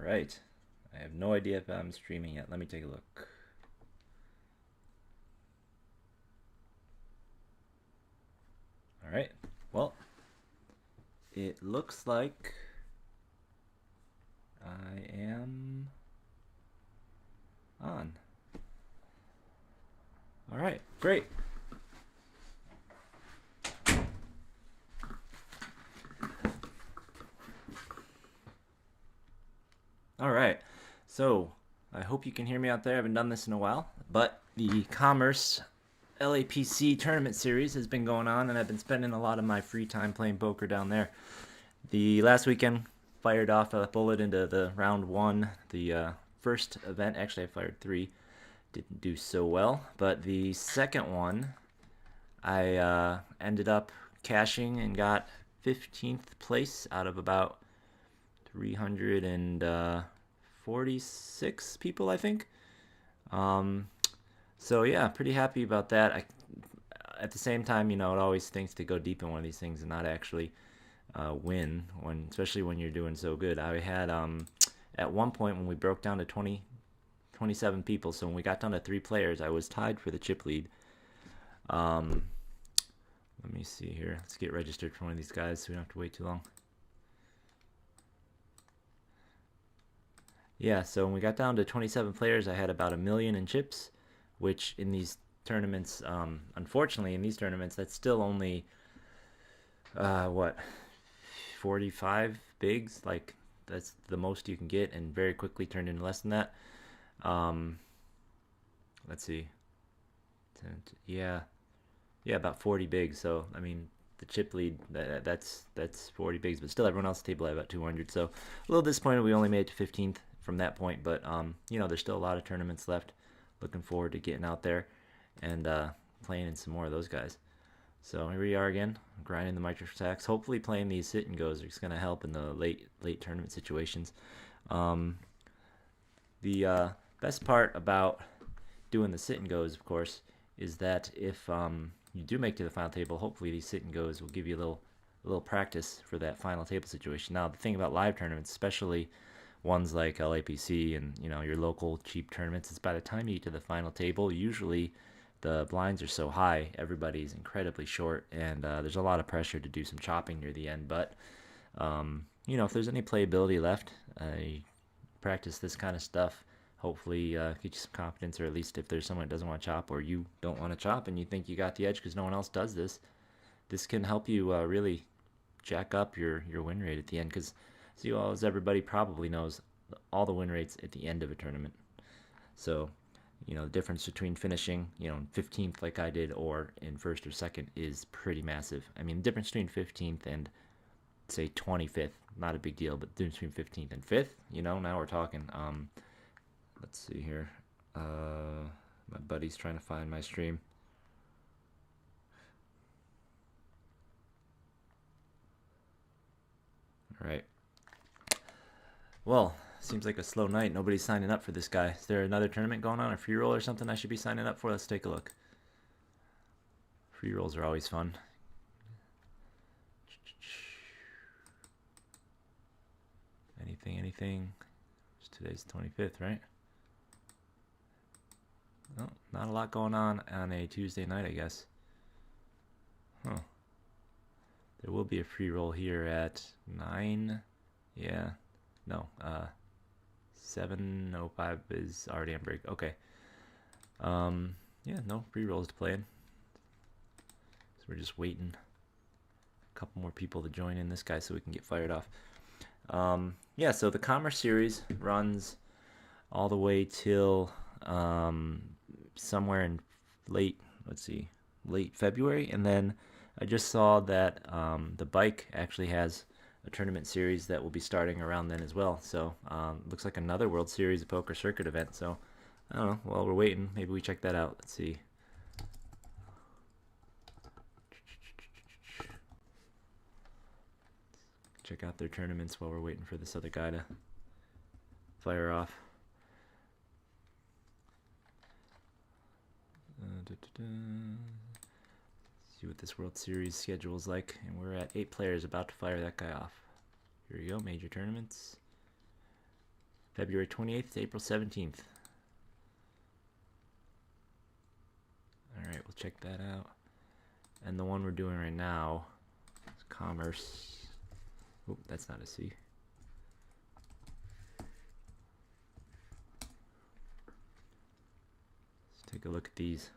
right. I have no idea if I'm streaming yet. Let me take a look. All right. Well, it looks like I am on. All right. Great. All right. So, I hope you can hear me out there. I haven't done this in a while, but the Commerce LAPC tournament series has been going on, and I've been spending a lot of my free time playing poker down there. The last weekend fired off a bullet into the round one. The first event, actually, I fired three. Didn't do so well, but the second one, I ended up cashing and got 15th place out of about 346 people, I think. Um, so yeah, pretty happy about that. At the same time, it always stinks to go deep in one of these things and not actually win, especially when you're doing so good. I had at one point when we broke down to 27 people, so when we got down to three players, I was tied for the chip lead. Um, Let me see here. Let's get registered for one of these guys so we don't have to wait too long. Yeah, so when we got down to 27 players, I had about 1 million in chips, which in these tournaments, unfortunately, in these tournaments, that's still only, what, 45 bigs? Like, that's the most you can get, and very quickly turned into less than that. Um, let's see. Yeah, yeah, about 40 bigs. So, I mean, the chip lead, that's 40 bigs, but still everyone else at the table had about 200. So, a little disappointed we only made it to 15th from that point, but there's still a lot of tournaments left. Looking forward to getting out there and playing in some more of those guys. So here we are again, grinding the micro stacks. Hopefully, playing these sit and goes is going to help in the late tournament situations. Um, the best part about doing the sit and goes, of course, is that if you do make it to the final table, hopefully these sit and goes will give you a little practice for that final table situation. Now, the thing about live tournaments, especially ones like LAPC and your local cheap tournaments, is by the time you get to the final table, usually the blinds are so high, everybody's incredibly short, and there's a lot of pressure to do some chopping near the end. But if there's any playability left, practice this kind of stuff. Hopefully, get you some confidence, or at least if there's someone that doesn't want to chop, or you don't want to chop and you think you got the edge because no one else does this, this can help you really jack up your win rate at the end. Because, as everybody probably knows, all the win rates at the end of a tournament. So, the difference between finishing, 15th like I did, or in first or second is pretty massive. I mean, the difference between 15th and say 25th, not a big deal, but the difference between 15th and 5th, now we're talking. Let's see here. My buddy's trying to find my stream. All right. Well, seems like a slow night. Nobody's signing up for this guy. Is there another tournament going on, a free roll or something I should be signing up for? Let's take a look. Free rolls are always fun. Anything. Today's 25th, right? Oh, not a lot going on a Tuesday night, I guess. Huh. There will be a free roll here at 9. Yeah. No. 7:05 is already on break. Okay. Yeah, no free rolls to play in. So we're just waiting a couple more people to join in this guy so we can get fired off. Yeah, so the Commerce Series runs all the way till somewhere in late February, and then I just saw that the bike actually has a tournament series that will be starting around then as well. So looks like another World Series of Poker Circuit event. So I don't know. While we're waiting, maybe we check that out. Let's see. Check out their tournaments while we're waiting for this other guy to fire off. See what this World Series schedule is like, and we're at 8 players about to fire that guy off. Here we go, major tournaments. February 28th to April 17th. Alright, we'll check that out. And the one we're doing right now is Commerce. Oh, that's not a C. Let's take a look at these.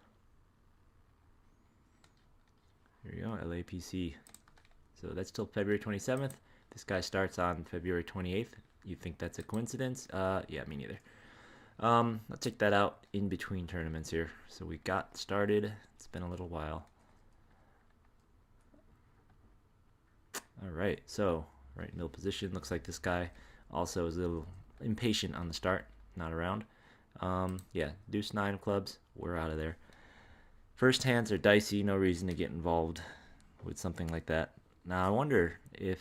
Here we go, LAPC. So that's till February 27th. This guy starts on February 28th. You think that's a coincidence? Yeah, me neither. Let's check that out in between tournaments here. So we got started. It's been a little while. All right, so right middle position. Looks like this guy also is a little impatient on the start. Not around. Yeah, deuce 9 of clubs. We're out of there. First hands are dicey. No reason to get involved with something like that. Now I wonder if,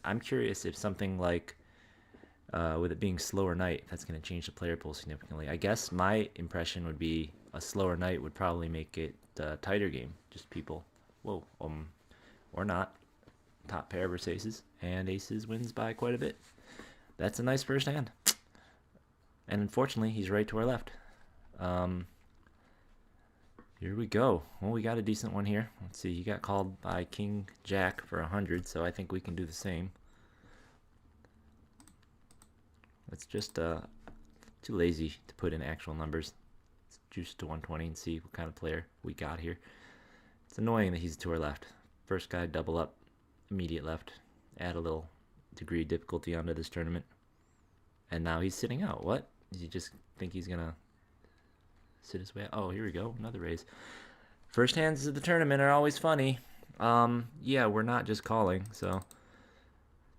I'm curious if something like, with it being slower night, that's going to change the player pool significantly. I guess my impression would be a slower night would probably make it a tighter game. Just people, whoa, or not. Top pair versus aces, and aces wins by quite a bit. That's a nice first hand. And unfortunately, he's right to our left. Here we go. Well, we got a decent one here. Let's see, he got called by King Jack for 100, so I think we can do the same. Let's just, too lazy to put in actual numbers. Let's juice to 120 and see what kind of player we got here. It's annoying that he's to our left. First guy, double up, immediate left. Add a little degree of difficulty onto this tournament. And now he's sitting out. What? Does he just think he's going to sit his way out? Oh, here we go. Another raise. First hands of the tournament are always funny. Yeah, we're not just calling, so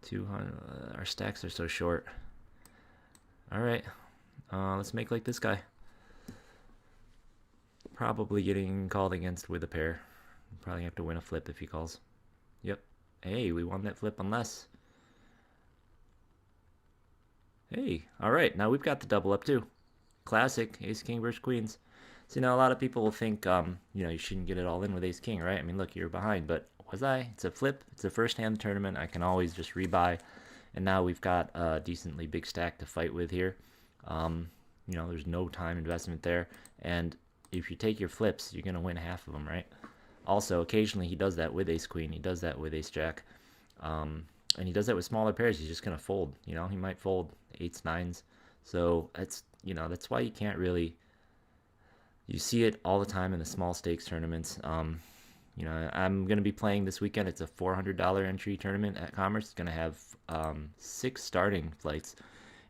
200. Our stacks are so short. All right, let's make like this guy. Probably getting called against with a pair. Probably have to win a flip if he calls. Yep. Hey, we won that flip unless. Hey, all right. Now we've got the double up too. Classic ace king versus queens. See, now a lot of people will think, you know, you shouldn't get it all in with ace king, right? I mean, look, you're behind, but was I? It's a flip. It's a first hand tournament. I can always just rebuy. And now we've got a decently big stack to fight with here. You know, there's no time investment there. And if you take your flips, you're going to win half of them, right? Also, occasionally he does that with ace queen. He does that with ace jack. And he does that with smaller pairs. He's just going to fold. You know, he might fold eights, nines. So that's, you know, that's why you can't really, you see it all the time in the small stakes tournaments. You know, I'm going to be playing this weekend. It's a $400 entry tournament at Commerce. It's going to have 6 starting flights.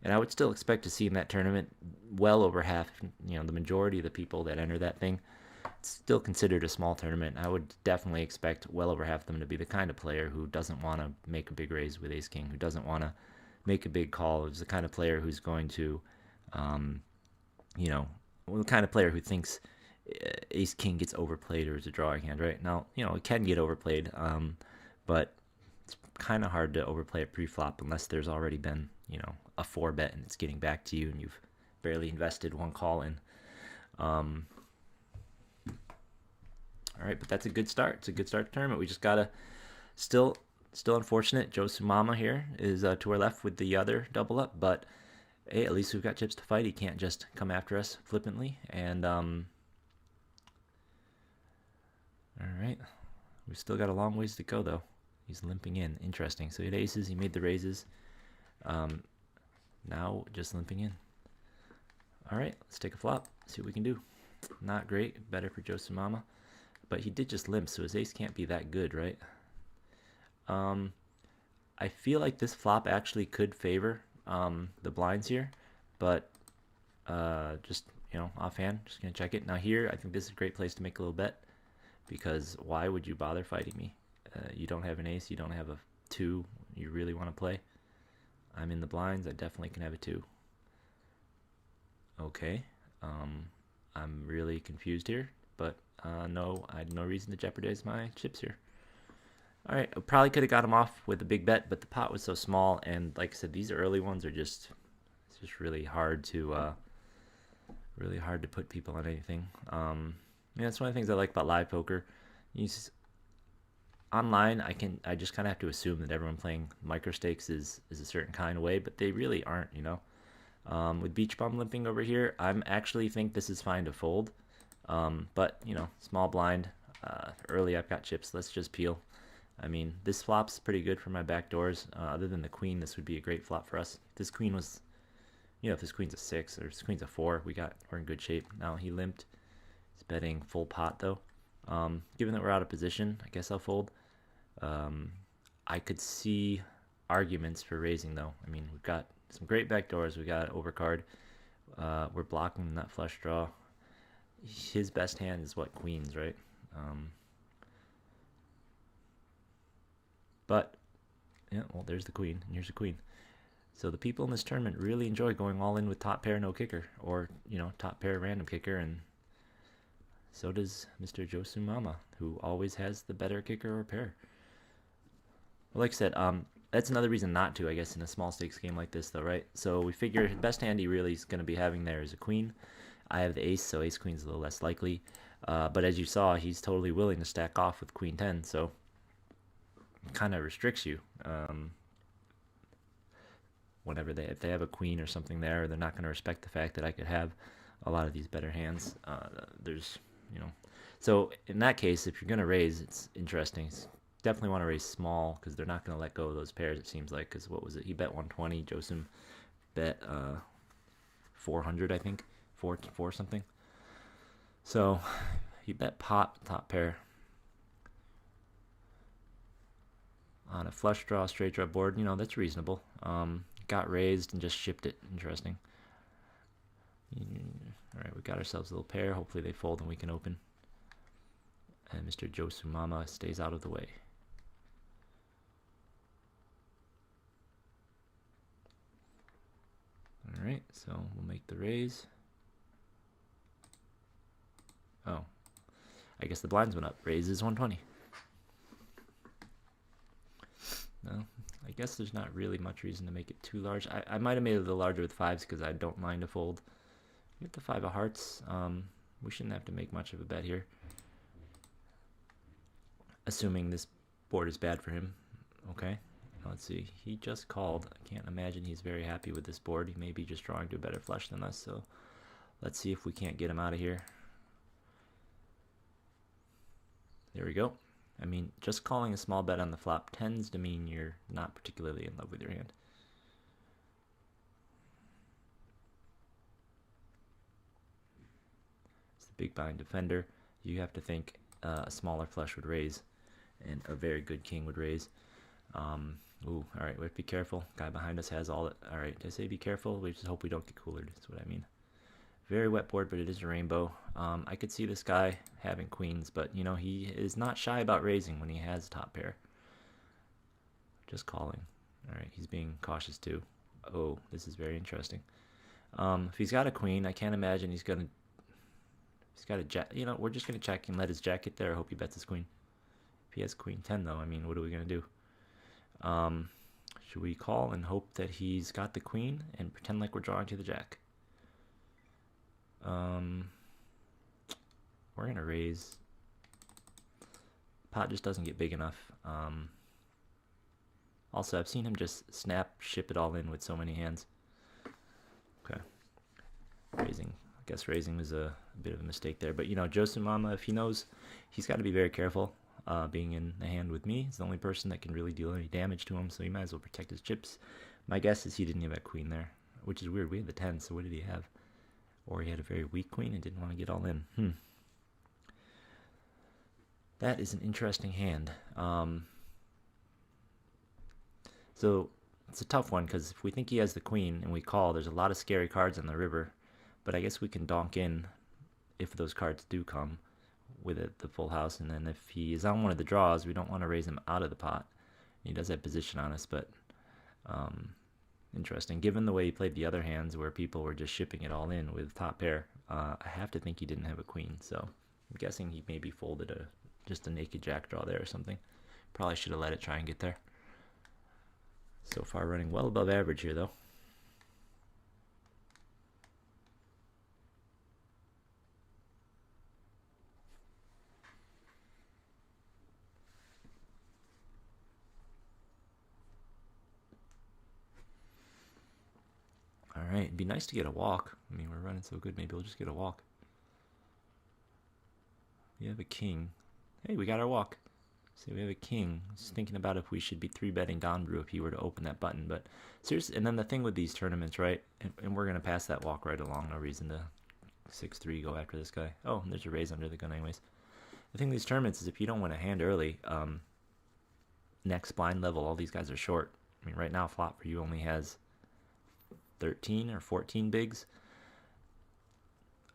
And I would still expect to see in that tournament well over half, you know, the majority of the people that enter that thing. It's still considered a small tournament. I would definitely expect well over half of them to be the kind of player who doesn't want to make a big raise with ace king, who doesn't want to make a big call. Who's the kind of player who's going to, you know, the kind of player who thinks ace king gets overplayed or is a drawing hand, right? Now, you know, it can get overplayed, but it's kind of hard to overplay it pre-flop unless there's already been, you know, a 4-bet and it's getting back to you and you've barely invested one call in. All right, but that's a good start. It's a good start to tournament. We just gotta still unfortunate. Joe Sumama here is to our left with the other double up, but hey, at least we've got chips to fight. He can't just come after us flippantly. And all right, we've still got a long ways to go though. He's limping in. Interesting. So he had aces. He made the raises. Now just limping in. All right, let's take a flop. See what we can do. Not great. Better for Joe Sumama. But he did just limp, so his ace can't be that good, right? I feel like this flop actually could favor the blinds here, but just, you know, offhand, just gonna check it. Now here, I think this is a great place to make a little bet, because why would you bother fighting me? You don't have an ace, you don't have a 2 you really want to play. I'm in the blinds, I definitely can have a 2. Okay, I'm really confused here, but no, I had no reason to jeopardize my chips here. All right, I probably could have got him off with a big bet, but the pot was so small, and like I said, these early ones are just, it's just really hard to put people on anything. Yeah, that's one of the things I like about live poker. Online, I just kind of have to assume that everyone playing micro stakes is a certain kind of way, but they really aren't, you know. With Beach Bum limping over here, I'm actually think this is fine to fold. But, you know, small blind. Early I've got chips. Let's just peel. I mean, this flop's pretty good for my back doors. Other than the queen, this would be a great flop for us. If this queen was, you know, if this queen's a 6 or this queen's a 4, we're in good shape. Now he limped. He's betting full pot though. Given that we're out of position, I guess I'll fold. I could see arguments for raising though. I mean, we've got some great back doors. We got overcard. We're blocking that flush draw. His best hand is what, queens, right? But yeah, well, there's the queen, and here's a queen. So the people in this tournament really enjoy going all in with top pair no kicker, or you know, top pair random kicker, and so does Mr. Josumama, who always has the better kicker or pair. Well, like I said, that's another reason not to, I guess, in a small stakes game like this, though, right? So we figure the best hand he really is going to be having there is a queen. I have the ace, so ace queen's a little less likely. But as you saw, he's totally willing to stack off with queen 10, so it kind of restricts you. Whenever if they have a queen or something there, they're not going to respect the fact that I could have a lot of these better hands. There's, you know, so in that case, if you're going to raise, it's interesting. Definitely want to raise small because they're not going to let go of those pairs, it seems like. Because what was it? He bet 120. Josum bet 400, I think. 4 something. So he bet pot top pair on a flush draw, straight draw board. You know, that's reasonable. Got raised and just shipped it. Interesting. All right, we got ourselves a little pair. Hopefully they fold and we can open. And Mr. Josumama stays out of the way. All right, so we'll make the raise. Oh, I guess the blinds went up. Raise is 120. No, I guess there's not really much reason to make it too large. I might have made it a little larger with 5s because I don't mind a fold. We get the 5 of hearts. We shouldn't have to make much of a bet here. Assuming this board is bad for him. Okay, let's see. He just called. I can't imagine he's very happy with this board. He may be just drawing to a better flush than us, so let's see if we can't get him out of here. There we go. I mean, just calling a small bet on the flop tends to mean you're not particularly in love with your hand. It's the big blind defender. You have to think a smaller flush would raise, and a very good king would raise. Ooh, all right, we have to be careful. Guy behind us has all it. All right, did I say be careful? We just hope we don't get coolered. That's what I mean. Very wet board, but it is a rainbow. I could see this guy having queens, but you know, he is not shy about raising when he has top pair. Just calling. All right, he's being cautious too. Oh, this is very interesting. If he's got a queen, I can't imagine he's got a jack. You know, we're just gonna check and let his jack get there. I hope he bets his queen. If he has queen 10 though, I mean, what are we gonna do? Should we call and hope that he's got the queen and pretend like we're drawing to the jack? We're gonna raise. Pot just doesn't get big enough. Also, I've seen him just ship it all in with so many hands. Okay, raising. I guess raising was a bit of a mistake there, but you know, Josumama, if he knows, he's got to be very careful. Being in the hand with me, he's the only person that can really deal any damage to him, so he might as well protect his chips. My guess is he didn't have a queen there, which is weird. We had the 10, so what did he have? Or he had a very weak queen and didn't want to get all in. That is an interesting hand. So it's a tough one because if we think he has the queen and we call, there's a lot of scary cards on the river. But I guess we can donk in if those cards do come with the full house. And then if he is on one of the draws, we don't want to raise him out of the pot. He does have position on us, but interesting. Given the way he played the other hands where people were just shipping it all in with top pair, I have to think he didn't have a queen. So I'm guessing he maybe folded just a naked jack draw there or something. Probably should have let it try and get there. So far running well above average here though. All right, be nice to get a walk. I mean, we're running so good, maybe we'll just get a walk. We have a king. Hey, we got our walk. So we have a king. Just thinking about if we should be 3-betting Don Brew if he were to open that button. But seriously, and then the thing with these tournaments, right? And we're going to pass that walk right along. No reason to 6-3 go after this guy. Oh, and there's a raise under the gun anyways. The thing with these tournaments is if you don't win a hand early, next blind level, all these guys are short. I mean, right now, flop for you only has 13 or 14 bigs.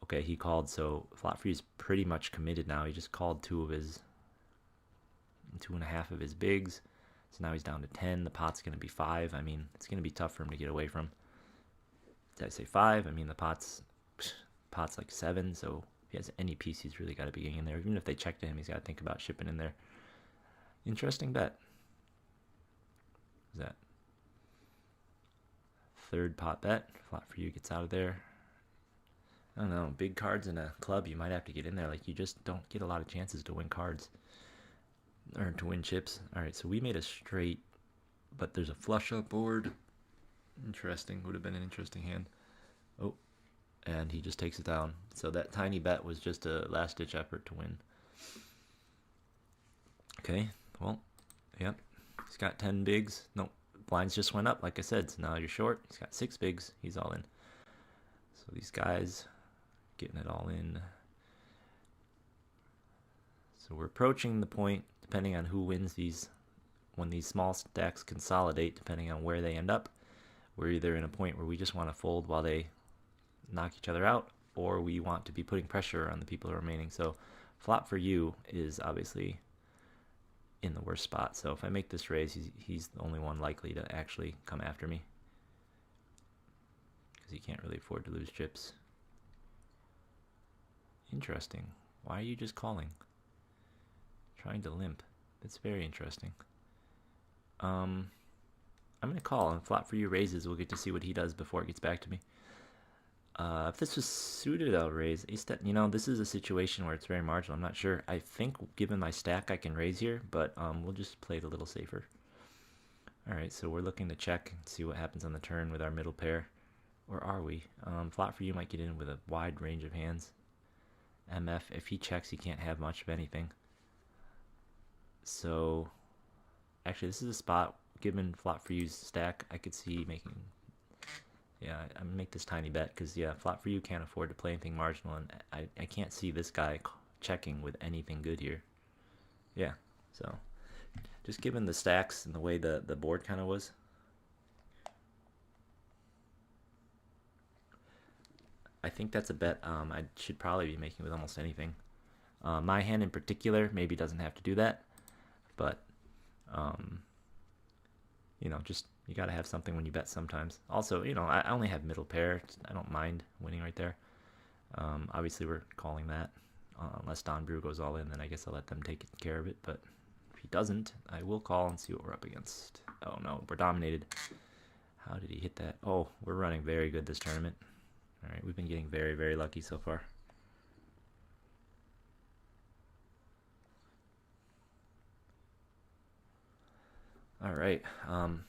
Okay, he called, so flop for you is pretty much committed now. He just called 2.5 of his bigs. So now he's down to 10. The pot's going to be 5. I mean, it's going to be tough for him to get away from. Did I say 5? I mean, the pot's like 7, so if he has any piece, he's really got to be getting in there. Even if they check to him, he's got to think about shipping in there. Interesting bet. Is that third pot bet? Flop for you gets out of there. I don't know. Big cards in a club, you might have to get in there. Like, you just don't get a lot of chances to win cards. Or to win chips. Alright, so we made a straight, but there's a flush up board. Interesting. Would have been an interesting hand. Oh, and he just takes it down. So that tiny bet was just a last-ditch effort to win. Okay, well, yep. He's got 10 bigs. Nope, blinds just went up, like I said. So now you're short. He's got 6 bigs. He's all in. So these guys getting it all in. So we're approaching the point, depending on who wins these, when these small stacks consolidate, depending on where they end up. We're either in a point where we just want to fold while they knock each other out, or we want to be putting pressure on the people who are remaining. So flop for you is obviously in the worst spot. So if I make this raise, he's the only one likely to actually come after me, because he can't really afford to lose chips. Interesting. Why are you just calling? Trying to limp. That's very interesting. I'm going to call, and flop for you raises. We'll get to see what he does before it gets back to me. If this was suited, I'll raise. You know, this is a situation where it's very marginal. I'm not sure. I think, given my stack, I can raise here, but we'll just play it a little safer. Alright, so we're looking to check and see what happens on the turn with our middle pair. Or are we? Flop for you might get in with a wide range of hands. MF, if he checks, he can't have much of anything. So, actually, this is a spot, given flop for you's stack, I could see making, yeah, I'm going to make this tiny bet, because, yeah, flop for you can't afford to play anything marginal, and I can't see this guy checking with anything good here. Yeah, so, just given the stacks and the way the board kind of was. I think that's a bet I should probably be making with almost anything. My hand in particular maybe doesn't have to do that, but you know, just you got to have something when you bet sometimes. Also, you know, I only have middle pair. I don't mind winning right there. Obviously, we're calling that. Unless Don Brew goes all in, then I guess I'll let them take care of it. But if he doesn't, I will call and see what we're up against. Oh no, we're dominated. How did he hit that? Oh, we're running very good this tournament. All right, we've been getting very, very lucky so far. All right,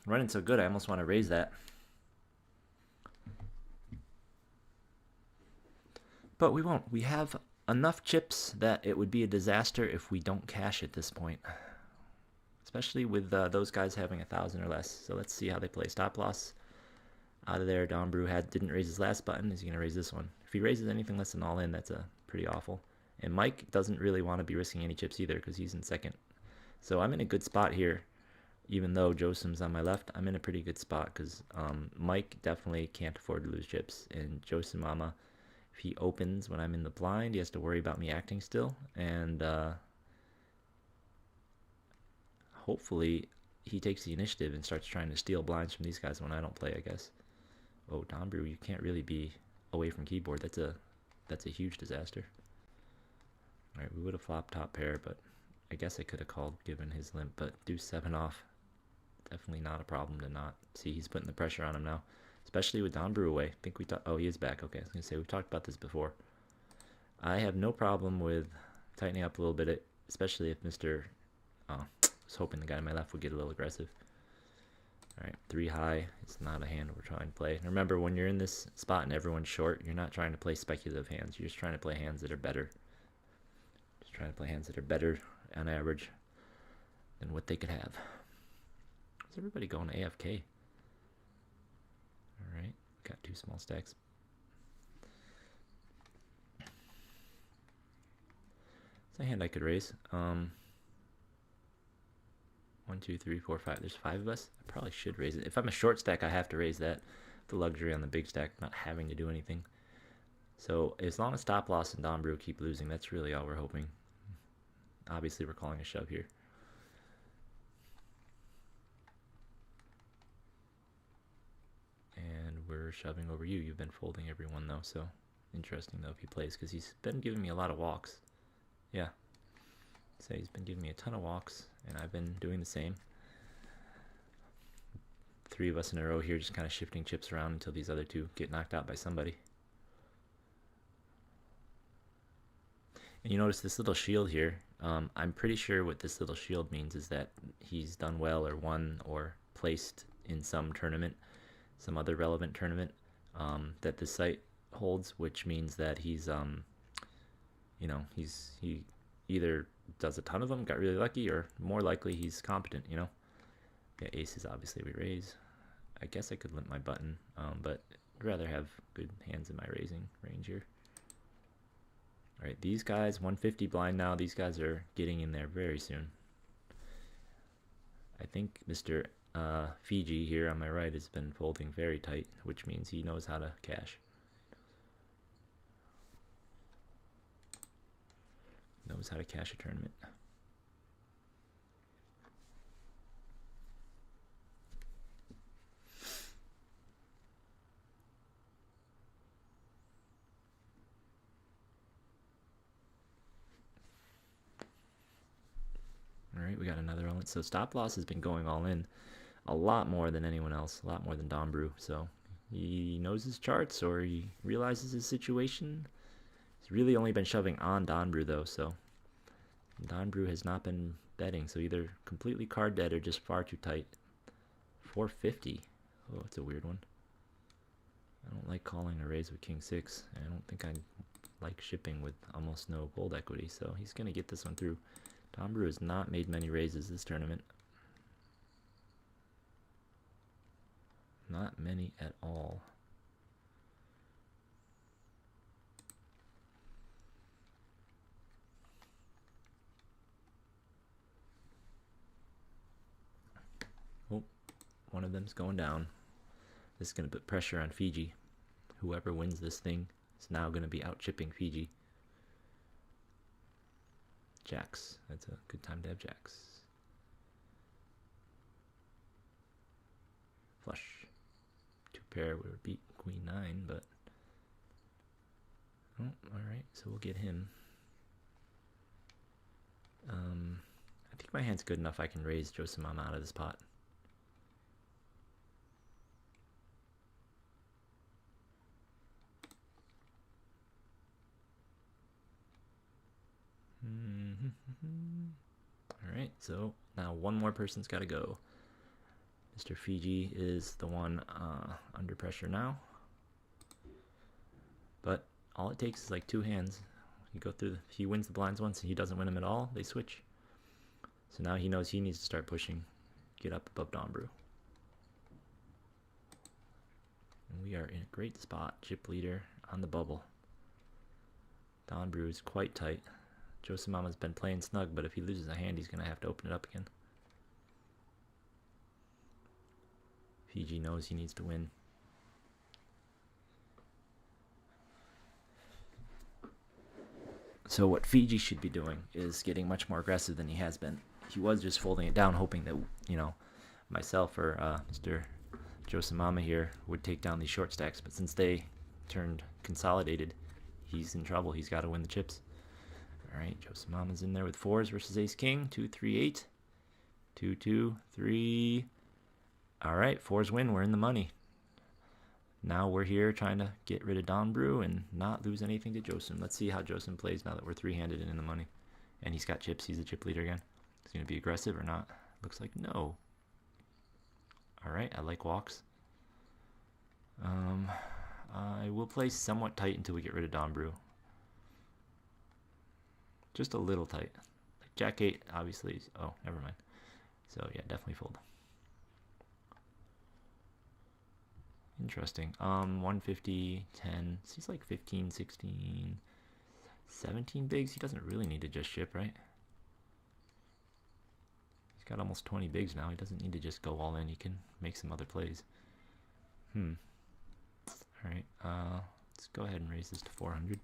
running so good, I almost want to raise that. But we won't. We have enough chips that it would be a disaster if we don't cash at this point. Especially with those guys having 1,000 or less. So let's see how they play. Stop loss out of there. Don Brew didn't raise his last button. Is he going to raise this one? If he raises anything less than all in, that's pretty awful. And Mike doesn't really want to be risking any chips either because he's in second. So I'm in a good spot here. Even though Josim's on my left, I'm in a pretty good spot because Mike definitely can't afford to lose chips. And Josim Mama, if he opens when I'm in the blind, he has to worry about me acting still. And hopefully he takes the initiative and starts trying to steal blinds from these guys when I don't play, I guess. Oh, Don Brew, you can't really be away from keyboard. That's a huge disaster. Alright, we would have flopped top pair, but I guess I could have called given his limp, but deuce 7 off. Definitely not a problem to not see. He's putting the pressure on him now, especially with Don Brew away. I think we thought, oh, he is back. Okay, I was going to say, we've talked about this before. I have no problem with tightening up a little bit, especially if Mr. I was hoping the guy on my left would get a little aggressive. All right, 3 high is not a hand we're trying to play. Remember, when you're in this spot and everyone's short, you're not trying to play speculative hands. You're just trying to play hands that are better. Just trying to play hands that are better on average than what they could have. Is everybody going AFK? All right, got 2 small stacks. It's a hand I could raise. 1, 2, 3, 4, 5. There's 5 of us. I probably should raise it. If I'm a short stack, I have to raise that. The luxury on the big stack, not having to do anything. So as long as Stop Loss and Don Brew keep losing, that's really all we're hoping. Obviously, we're calling a shove here. And we're shoving over you. You've been folding everyone, though, so interesting, though, if he plays, because he's been giving me a lot of walks. Yeah. So he's been giving me a ton of walks, and I've been doing the same. 3 of us in a row here, just kind of shifting chips around until these other 2 get knocked out by somebody. And you notice this little shield here. I'm pretty sure what this little shield means is that he's done well or won or placed in some tournament, some other relevant tournament that this site holds, which means that he's, you know, he either does a ton of them, got really lucky, or more likely he's competent, you know. Yeah, aces, obviously we raise. I guess I could limp my button, but I'd rather have good hands in my raising range here. All right, these guys, 150 blind now. These guys are getting in there very soon. I think Mr. Fiji here on my right has been folding very tight, which means he knows how to cash. Knows how to cash a tournament. All right, we got another all in. So Stop Loss has been going all in a lot more than anyone else, a lot more than Don Brew. So he knows his charts, or he realizes his situation. He's really only been shoving on Don Brew, though, so Don Brew has not been betting, so either completely card dead or just far too tight. 450. Oh, it's a weird one. I don't like calling a raise with King 6. I don't think I like shipping with almost no gold equity, so he's going to get this one through. Don Brew has not made many raises this tournament. Not many at all. Oh, one of them's going down. This is going to put pressure on Fiji. Whoever wins this thing is now going to be out chipping Fiji. Jacks. That's a good time to have jacks. Flush. 2 pair would beat Queen 9, but... Oh, alright, so we'll get him. I think my hand's good enough I can raise Josimama out of this pot. Alright, so now one more person's got to go. Mr. Fiji is the one under pressure now. But all it takes is like 2 hands. You go through, he wins the blinds once and he doesn't win them at all, they switch. So now he knows he needs to start pushing, get up above Don Brew. And we are in a great spot, chip leader on the bubble. Don Brew is quite tight. Josimama's been playing snug, but if he loses a hand, he's going to have to open it up again. Fiji knows he needs to win. So what Fiji should be doing is getting much more aggressive than he has been. He was just folding it down, hoping that, you know, myself or Mr. Josimama here would take down these short stacks. But since they turned consolidated, he's in trouble. He's got to win the chips. All right, Josimama's in there with 4s versus Ace King. 2, 3, 8. 2, 2, 3. All right, 4s win. We're in the money. Now we're here trying to get rid of Don Brew and not lose anything to Josim. Let's see how Josim plays now that we're 3-handed and in the money. And he's got chips. He's the chip leader again. He's going to be aggressive or not? Looks like no. All right. Alright, I like walks. I will play somewhat tight until we get rid of Dombrew. Just a little tight. Like Jack 8, obviously. Oh, never mind. So yeah, definitely fold. Interesting. 150, 10. So he's like 15, 16, 17 bigs. He doesn't really need to just ship, right? He's got almost 20 bigs now. He doesn't need to just go all in. He can make some other plays. Alright, let's go ahead and raise this to 400.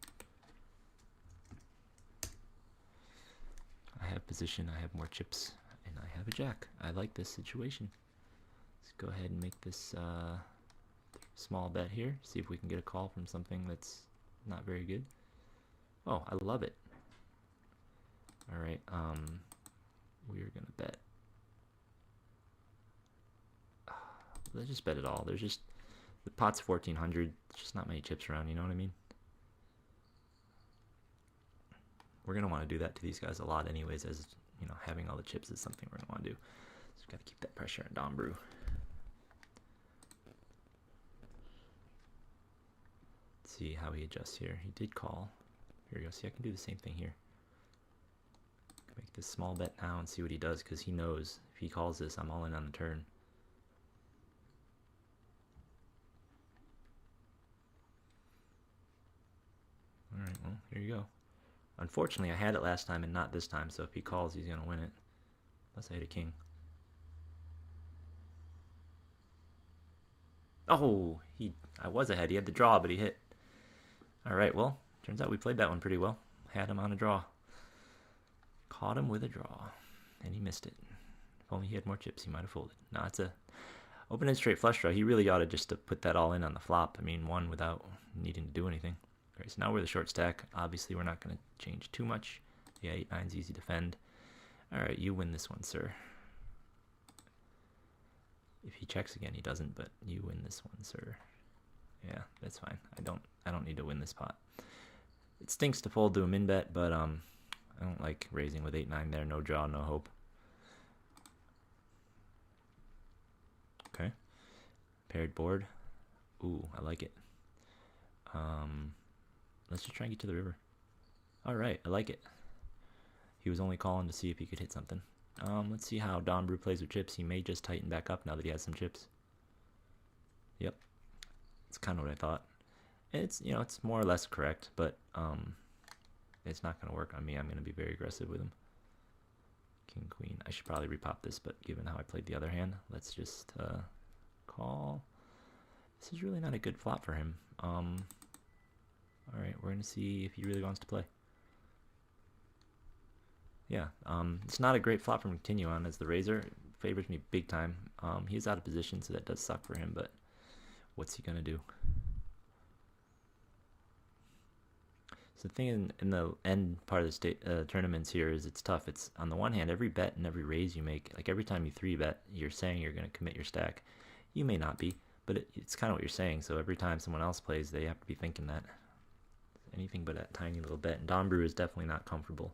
I have position, I have more chips, and I have a jack. I like this situation. Let's go ahead and make this small bet here. See if we can get a call from something that's not very good. Oh, I love it. Alright, we're gonna bet. Let's just bet it all. There's just, the pot's 1400. There's just not many chips around, you know what I mean? We're gonna want to do that to these guys a lot anyways, as you know, having all the chips is something we're gonna want to do. So we gotta keep that pressure on Dombrew. Let's see how he adjusts here. He did call. Here we go. See, I can do the same thing here. Make this small bet now and see what he does, because he knows if he calls this, I'm all in on the turn. Alright, well, here you go. Unfortunately, I had it last time and not this time, so if he calls, he's going to win it. Unless I hit a king. Oh, I was ahead. He had the draw, but he hit. Alright, well, turns out we played that one pretty well. Had him on a draw. Caught him with a draw. And he missed it. If only he had more chips, he might have folded. No, it's a open-end straight flush draw. He really ought to just to put that all in on the flop. I mean, one without needing to do anything. Alright, so now we're the short stack. Obviously, we're not going to change too much. Yeah, 8-9's easy to defend. Alright, you win this one, sir. If he checks again, he doesn't, but you win this one, sir. Yeah, that's fine. I don't need to win this pot. It stinks to fold to a min bet, but I don't like raising with 8-9 there. No draw, no hope. Okay. Paired board. Ooh, I like it. Let's just try and get to the river. Alright, I like it. He was only calling to see if he could hit something. Let's see how Dombrew plays with chips. He may just tighten back up now that he has some chips. Yep. It's kind of what I thought. It's, you know, it's more or less correct, but it's not going to work on me. I'm going to be very aggressive with him. King, queen. I should probably repop this, but given how I played the other hand, let's just call. This is really not a good flop for him. Alright, we're going to see if he really wants to play. Yeah, it's not a great flop from continue on as the raiser. It favors me big time. He's out of position, so that does suck for him, but what's he going to do? So the thing in the end part of the tournaments here is it's tough. It's on the one hand, every bet and every raise you make, like every time you 3-bet, you're saying you're going to commit your stack. You may not be, but it's kind of what you're saying. So every time someone else plays, they have to be thinking that. Anything but a tiny little bet. And Dombrew is definitely not comfortable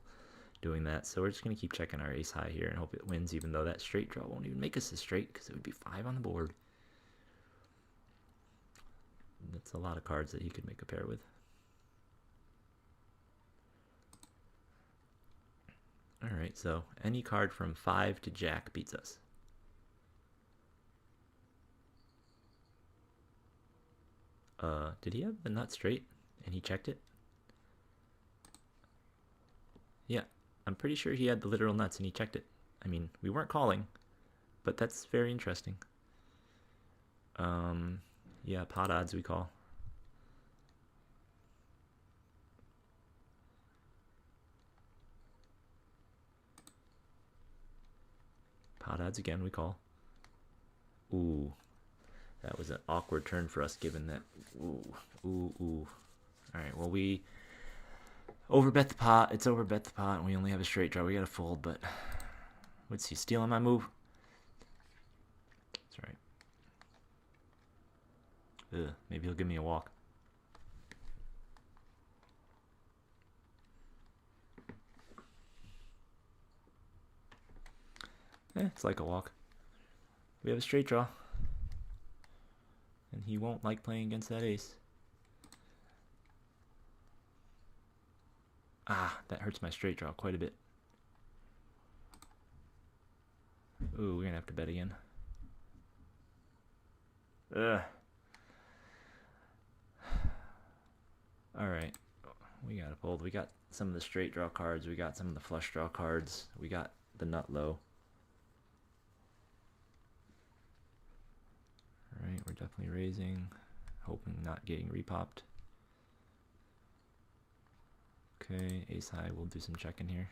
doing that. So we're just going to keep checking our ace high here and hope it wins, even though that straight draw won't even make us a straight because it would be 5 on the board. That's a lot of cards that he could make a pair with. Alright, so any card from 5 to jack beats us. Did he have the nut straight and he checked it? Yeah, I'm pretty sure he had the literal nuts and he checked it. I mean, we weren't calling, but that's very interesting. Yeah, pot odds we call. Pot odds again we call. Ooh, that was an awkward turn for us given that. Ooh. Alright, well we overbet the pot. It's overbet the pot and we only have a straight draw. We gotta fold, but what's he stealing my move? That's right. Ugh, maybe he'll give me a walk. It's like a walk. We have a straight draw. And he won't like playing against that ace. Ah, that hurts my straight draw quite a bit. Ooh, we're gonna have to bet again. Ugh. Alright. We gotta fold. We got some of the straight draw cards. We got some of the flush draw cards. We got the nut low. Alright, we're definitely raising. Hoping not getting repopped. Okay, ace high. We'll do some checking here.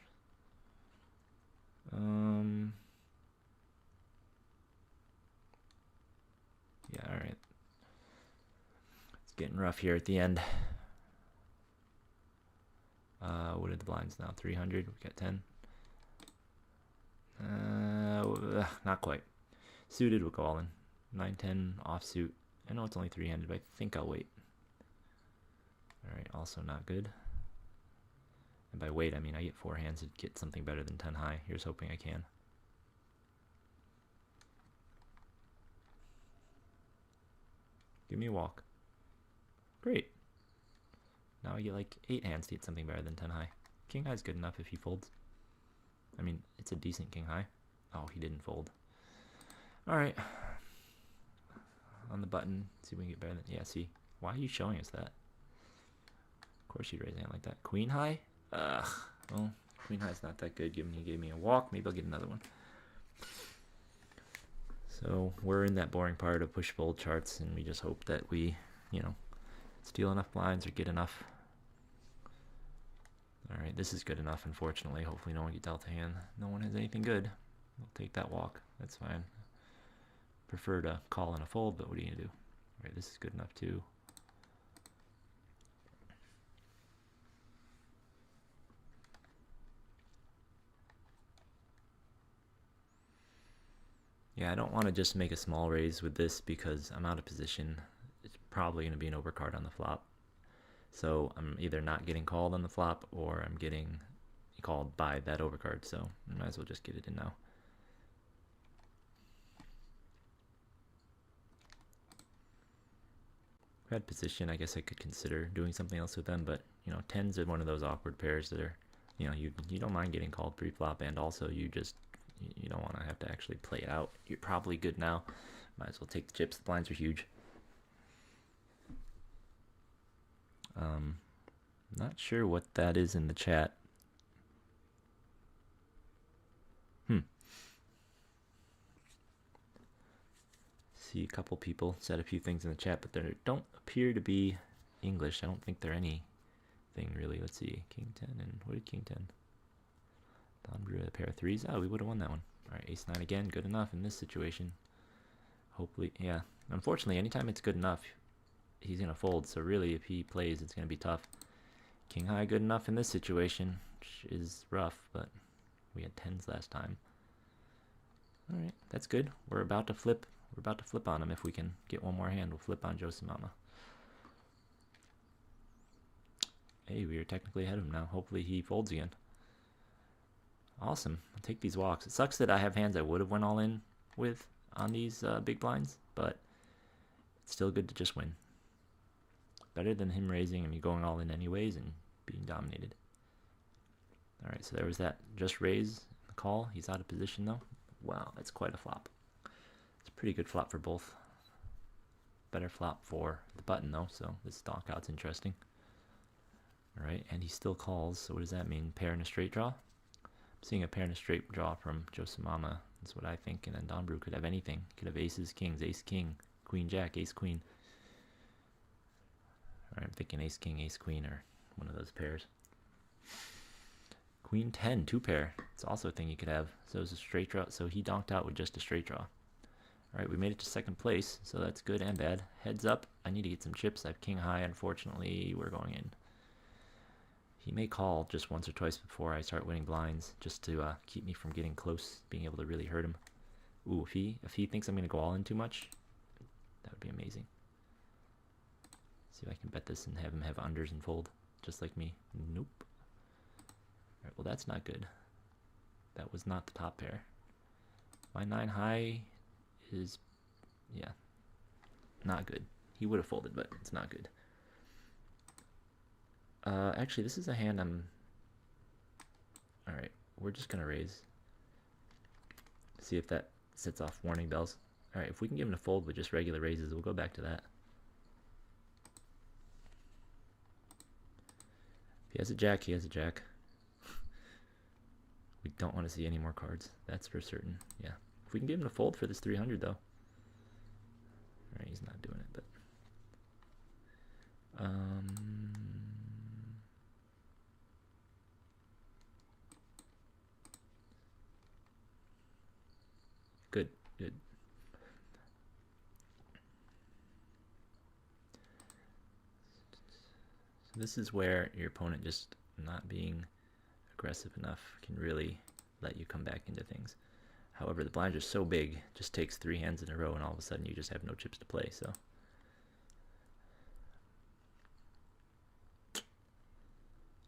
Yeah, alright. It's getting rough here at the end. What are the blinds now? 300. We got 10. Not quite. Suited, we'll go all in. 9-10 offsuit. I know it's only three-handed, but I think I'll wait. Alright, also not good. And by wait, I mean I get 4 hands to get something better than 10 high. Here's hoping I can. Give me a walk. Great. Now I get like 8 hands to get something better than 10 high. King high's good enough if he folds. I mean, it's a decent king high. Oh, he didn't fold. Alright. On the button, see if we can get better than... Yeah, see. Why are you showing us that? Of course you'd raise a hand like that. Queen high? Ugh. Well, queen high's not that good given he gave me a walk. Maybe I'll get another one. So we're in that boring part of push-fold charts, and we just hope that we, you know, steal enough blinds or get enough. Alright, this is good enough, unfortunately. Hopefully no one get dealt a hand. No one has anything good. We'll take that walk. That's fine. Prefer to call in a fold, but what are you going to do? Alright, this is good enough too. Yeah, I don't want to just make a small raise with this because I'm out of position. It's probably going to be an overcard on the flop. So I'm either not getting called on the flop or I'm getting called by that overcard. So I might as well just get it in now. If I had position, I guess I could consider doing something else with them. But, you know, 10s are one of those awkward pairs that are, you know, you don't mind getting called pre-flop, and also you don't want to have to actually play it out. You're probably good now. Might as well take the chips. The blinds are huge. Not sure what that is in the chat. See a couple people said a few things in the chat, but there don't appear to be English. I don't think they're anything really. Let's see. King 10 and what did King 10? Don Brew a pair of threes. Oh, we would have won that one. Alright, ace 9 again. Good enough in this situation. Hopefully, yeah. Unfortunately, anytime it's good enough, he's going to fold. So really, if he plays, it's going to be tough. King high good enough in this situation, which is rough, but we had 10s last time. Alright, that's good. We're about to flip. We're about to flip on him. If we can get one more hand, we'll flip on Josimama. Hey, we are technically ahead of him now. Hopefully he folds again. Awesome. I'll take these walks. It sucks that I have hands I would have went all in with on these big blinds, but it's still good to just win. Better than him raising and me going all in anyways and being dominated. Alright, so there was that. Just raise the call. He's out of position though. Wow, that's quite a flop. It's a pretty good flop for both. Better flop for the button though, so this donk out's interesting. Alright, and he still calls, so what does that mean? Pair and a straight draw? I'm seeing a pair and a straight draw from Josimama. That's what I think, and then Don Brew could have anything. Could have aces, kings, ace, king, queen, jack, ace, queen. Alright, I'm thinking ace, king, ace, queen, or one of those pairs. Queen 10, 2-pair. It's also a thing you could have. So it's a straight draw. So he donked out with just a straight draw. Alright, we made it to second place, so that's good and bad. Heads up, I need to get some chips. I have king high, unfortunately, we're going in. He may call just once or twice before I start winning blinds, just to keep me from getting close, being able to really hurt him. Ooh, if he thinks I'm going to go all in too much, that would be amazing. See if I can bet this and have him have unders and fold, just like me. Nope. Alright, well that's not good. That was not the top pair. My 9 high is, yeah, not good. He would have folded, but it's not good. Actually, this is a hand I'm... Alright, we're just going to raise. See if that sets off warning bells. Alright, if we can get him to fold with just regular raises, we'll go back to that. If he has a jack, he has a jack. We don't want to see any more cards. That's for certain. Yeah. If we can get him to fold for this 300, though. Alright, he's not doing it, but... Good, good. So this is where your opponent just not being aggressive enough can really let you come back into things. However, the blinds are so big, it just takes 3 hands in a row and all of a sudden you just have no chips to play, so.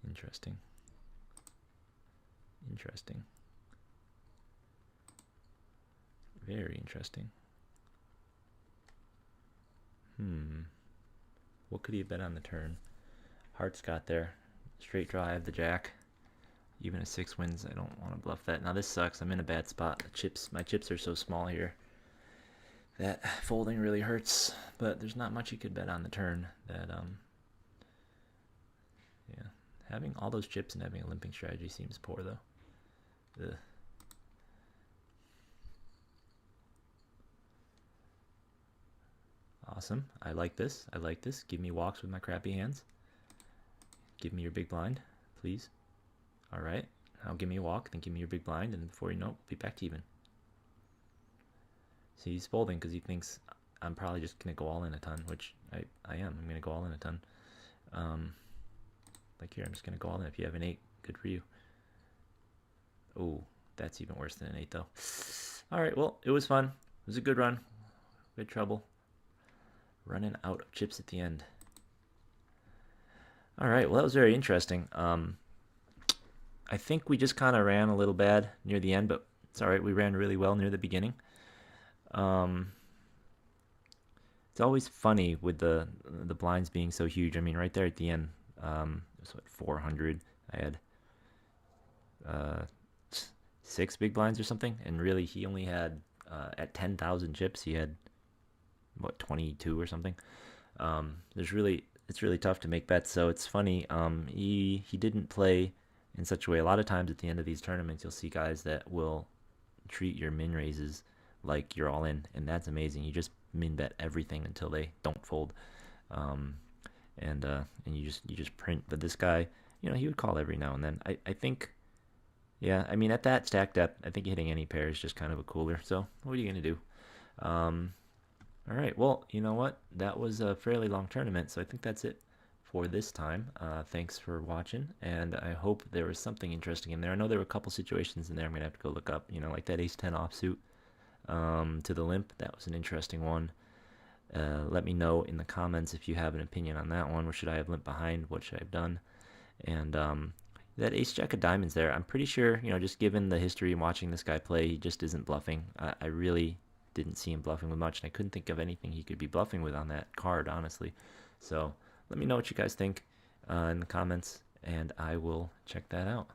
Interesting. Interesting. Very interesting. What could he have bet on the turn? Hearts got there. Straight draw, I have the jack. Even a 6 wins, I don't want to bluff that. Now this sucks, I'm in a bad spot. My chips are so small here that folding really hurts, but there's not much you could bet on the turn that, yeah. Having all those chips and having a limping strategy seems poor though. Ugh. Awesome. I like this. I like this. Give me walks with my crappy hands. Give me your big blind, please. All right. Now give me a walk, then give me your big blind, and before you know it, we'll be back to even. See, he's folding because he thinks I'm probably just going to go all in a ton, which I am. I'm going to go all in a ton. Like here, I'm just going to go all in. If you have an 8, good for you. Oh, that's even worse than an 8, though. All right, well, it was fun. It was a good run. We had trouble running out of chips at the end. All right, well, that was very interesting. I think we just kind of ran a little bad near the end, but it's all right. We ran really well near the beginning. It's always funny with the blinds being so huge. I mean, right there at the end, it was what, 400. I had 6 big blinds or something, and really he only had at 10,000 chips he had what, 22 or something. It's really tough to make bets, so it's funny. He didn't play in such a way. A lot of times at the end of these tournaments you'll see guys that will treat your min raises like you're all in, and that's amazing. You just min bet everything until they don't fold, and you just print. But this guy, you know, he would call every now and then. I think, yeah, I mean, at that stack depth, I think hitting any pair is just kind of a cooler. So what are you gonna do? All right, well, you know what? That was a fairly long tournament, so I think that's it for this time. Thanks for watching, and I hope there was something interesting in there. I know there were a couple situations in there I'm gonna have to go look up. You know, like that ace-10 offsuit to the limp. That was an interesting one. Let me know in the comments if you have an opinion on that one. Or should I have limp behind? What should I have done? And that ace-jack of diamonds there, I'm pretty sure, you know, just given the history and watching this guy play, he just isn't bluffing. I really didn't see him bluffing with much, and I couldn't think of anything he could be bluffing with on that card, honestly. So let me know what you guys think in the comments, and I will check that out.